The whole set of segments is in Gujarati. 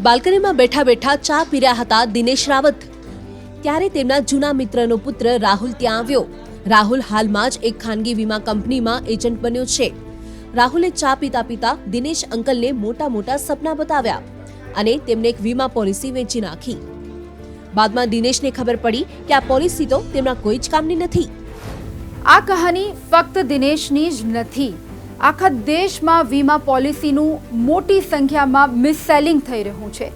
બાલ્કનીમાં બેઠા બેઠા ચા પી રહ્યા હતા દિનેશ રાવત. ત્યારે તેમના જૂના મિત્રનો પુત્ર રાહુલ ત્યાં આવ્યો. રાહુલ હાલમાં જ એક ખાનગી વીમા કંપનીમાં એજન્ટ બન્યો છે. રાહુલે ચા પીતા પીતા દિનેશ અંકલને મોટા મોટા સપના બતાવ્યા અને તેમને એક વીમા પોલિસી વેચી નાખી. બાદમાં દિનેશને ખબર પડી કે આ પોલિસી તો તેમના કોઈ જ કામની નથી. આ કહાની ફક્ત દિનેશની જ નથી. આખા દેશમાં વીમા પોલિસીનું મોટી સંખ્યામાં મિસસેલિંગ થઈ રહ્યું છે.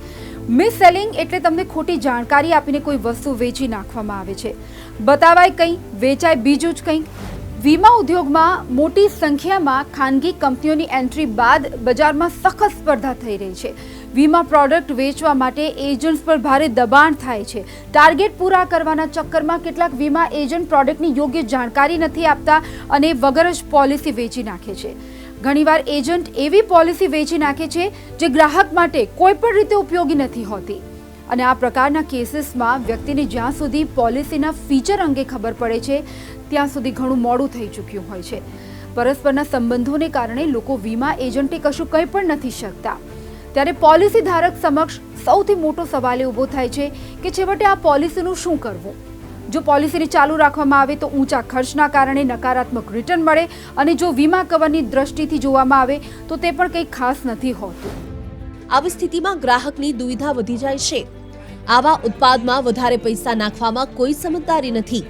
મિસસેલિંગ એટલે તમને ખોટી જાણકારી આપીને કોઈ વસ્તુ વેચી નાખવામાં આવે છે. બતાવાય કંઈ, વેચાય બીજું જ કંઈક. વીમા ઉદ્યોગમાં મોટી સંખ્યામાં ખાનગી કંપનીઓની એન્ટ્રી બાદ બજારમાં સખત સ્પર્ધા થઈ રહી છે. વીમા પ્રોડક્ટ વેચવા માટે એજન્ટ્સ પર ભારે દબાણ થાય છે. ટાર્ગેટ પૂરા કરવાના ચક્કરમાં કેટલાક વીમા એજન્ટ પ્રોડક્ટની યોગ્ય જાણકારી નથી આપતા અને વગર જ પોલિસી વેચી નાખે છે. ઘણીવાર એજન્ટ એવી પોલિસી વેચી નાખે છે જે ગ્રાહક માટે કોઈ પણ રીતે ઉપયોગી નથી હોતી. અને આ પ્રકારના કેસીસમાં વ્યક્તિને જ્યાં સુધી પોલિસીના ફીચર અંગે ખબર પડે છે ત્યાં સુધી ઘણું મોડું થઈ ચૂક્યું હોય છે. પરસ્પરના સંબંધોને કારણે લોકો વીમા એજન્ટે કશું કંઈ પણ નથી શકતા. ત્યારે પોલિસી ધારક સમક્ષ સૌથી મોટો સવાલ એ ઊભો થાય છે કે છેવટે આ પોલિસીનું શું કરવું. જો પોલિસીને ચાલુ રાખવામાં આવે તો ઊંચા ખર્ચના કારણે નકારાત્મક રિટર્ન મળે અને જો વીમા કવરની દ્રષ્ટિથી જોવામાં આવે તો તે પણ કંઈ ખાસ નથી હોતું. આવી સ્થિતિમાં ગ્રાહકની દુવિધા વધી જાય છે. આવા ઉત્પાદમાં વધારે પૈસા નાખવામાં કોઈ સમજદારી નથી.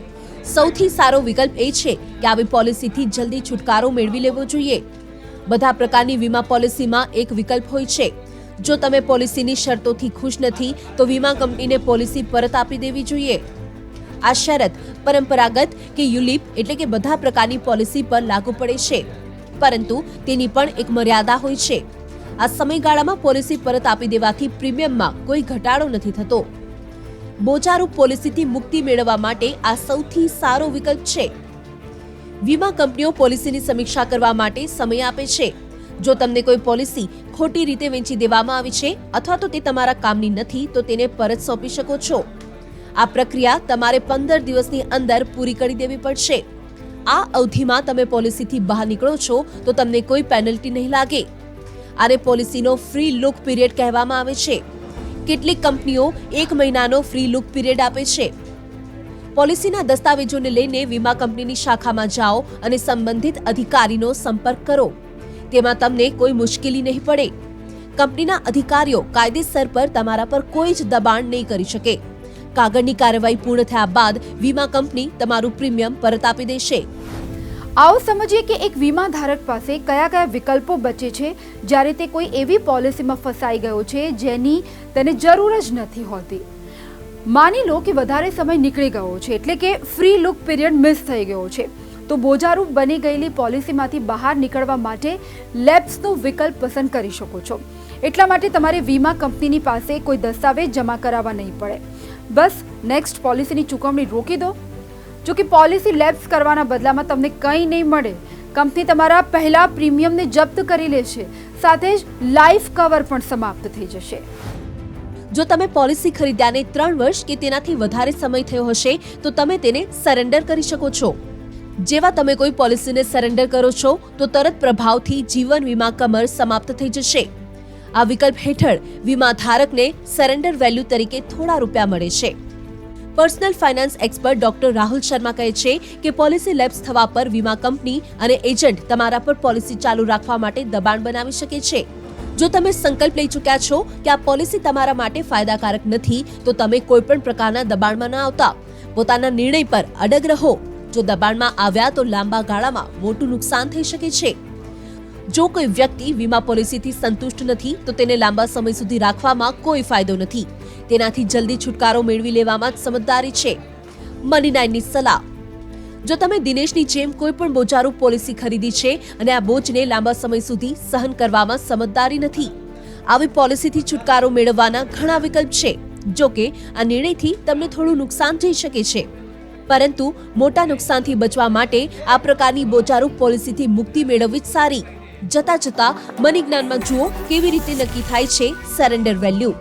સૌથી સારો વિકલ્પ એ છે કે આવી પોલિસીથી જલ્દી છુટકારો મેળવી લેવો જોઈએ. બધા પ્રકારની વીમા પોલિસીમાં એક વિકલ્પ હોય છે. જો તમે પોલિસીની શરતોથી ખુશ નથી તો વીમા કંપનીને પોલિસી પરત આપી દેવી જોઈએ. આ શરત પરંપરાગત કે યુલિપ એટલે કે બધા પ્રકારની પોલિસી પર લાગુ પડે છે, પરંતુ તેની પણ એક મર્યાદા હોય છે. આ સમયગાળામાં પોલિસી પરત આપી દેવાથી પ્રીમિયમમાં કોઈ ઘટાડો નથી થતો. બોજારૂપ પોલિસીથી મુક્તિ મેળવવા માટે આ સૌથી સારો વિકલ્પ છે. વીમા કંપનીઓ પોલિસીની સમીક્ષા કરવા માટે સમય આપે છે. જો તમને કોઈ પોલિસી ખોટી રીતે વેચી દેવામાં આવી છે અથવા તો તે તમારા કામની નથી તો તેને પરત સોંપી શકો છો. આ પ્રક્રિયા તમારે 15 દિવસની અંદર પૂરી કરી દેવી પડશે. આ અવધિમાં તમે પોલિસીથી બહાર નીકળો છો તો તમને કોઈ પેનલ્ટી નહીં લાગે. આને પોલિસીનો ફ્રી લુક પીરિયડ કહેવામાં આવે છે. કેટલીક કંપનીઓ 1 મહિનાનો ફ્રી લુક પીરિયડ આપે છે. પોલિસીના દસ્તાવેજોને લઈને વીમા કંપનીની શાખામાં જાઓ અને સંબંધિત અધિકારીનો સંપર્ક કરો. તેમાં તમને કોઈ મુશ્કેલી નહીં પડે. કંપનીના અધિકારીઓ કાયદેસર પર તમારા પર કોઈ જ દબાણ નહીં કરી શકે. કાગળની કાર્યવાહી પૂર્ણ થયા બાદ વીમા કંપની તમારું પ્રીમિયમ પરત આપી દેશે. આવો સમજીએ કે એક વીમા ધારક પાસે કયા કયા વિકલ્પો બચે છે જ્યારે તે કોઈ એવી પોલિસીમાં ફસાઈ ગયો છે જેની તેને જરૂર જ નથી હોતી. માની લો કે વધારે સમય નીકળી ગયો છે એટલે કે ફ્રી લુક પીરિયડ મિસ થઈ ગયો છે તો બોજારૂપ બની ગયેલી પોલિસીમાંથી બહાર નીકળવા માટે લેપ્સનો વિકલ્પ પસંદ કરી શકો છો. એટલા માટે તમારે વીમા કંપનીની પાસે કોઈ દસ્તાવેજ જમા કરાવવા નહીં પડે. બસ નેક્સ્ટ પોલિસીની ચૂકવણી રોકી દો. જો કે પોલિસી લેપ્સ કરવાના બદલામાં તમને કંઈ નહીં મળે. કંપની તમારા પહેલા પ્રીમિયમને જપ્ત કરી લેશે. સાથે જ લાઈફ કવર પણ સમાપ્ત થઈ જશે. જો તમે પોલિસી ખરીદ્યાને 3 વર્ષ કે તેનાથી વધારે સમય થયો હશે તો તમે તેને સરેન્ડર કરી શકો છો. જેવા તમે કોઈ પોલિસીને સરેન્ડર કરો છો તો તરત પ્રભાવથી જીવન વીમા કવર સમાપ્ત થઈ જશે. આ વિકલ્પ હેઠળ વીમા ધારકને સરેન્ડર વેલ્યુ તરીકે થોડા રૂપિયા મળે છે. Personal finance expert doctor Rahul Sharma કહે છે કે પોલિસી લેપ્સ થવા પર વીમા કંપની અને એજન્ટ તમારા પર પોલિસી ચાલુ રાખવા માટે દબાણ બનાવી શકે છે. જો તમે સંકલ્પ લઈ ચૂક્યા છો કે આ પોલિસી તમારા માટે ફાયદાકારક નથી તો તમે કોઈ પણ પ્રકારના દબાણમાં ન આવતા. પોતાના નિર્ણય પર અડગ રહો. જો દબાણમાં આવ્યા તો લાંબા ગાળામાં મોટું નુકસાન થઈ શકે છે. જો કોઈ વ્યક્તિ વીમા પોલિસીથી સંતુષ્ટ નથી તો તેને લાંબા સમય સુધી રાખવામાં કોઈ ફાયદો નથી. તેનાથી જલ્દી છુટકારો મેળવી લેવામાં જ સમજદારી છે. મની 9ની સલાહ. જો તમે દિનેશની જેમ કોઈ પણ બોજારૂપ પોલિસી ખરીદી છે અને આ બોજને લાંબા સમય સુધી સહન કરવામાં સમજદારી નથી, આવી પોલિસીથી છુટકારો મેળવવાના ઘણા વિકલ્પ છે. જો કે આ નિર્ણયથી તમને થોડું નુકસાન થઈ શકે છે, પરંતુ મોટા નુકસાનથી બચવા માટે આ પ્રકારની બોજારૂપ પોલિસીથી મુક્તિ મેળવવી જ સારી. જતા મની જ્ઞાનમાં જુઓ કેવી રીતે નક્કી થાય છે સરેન્ડર વેલ્યુ.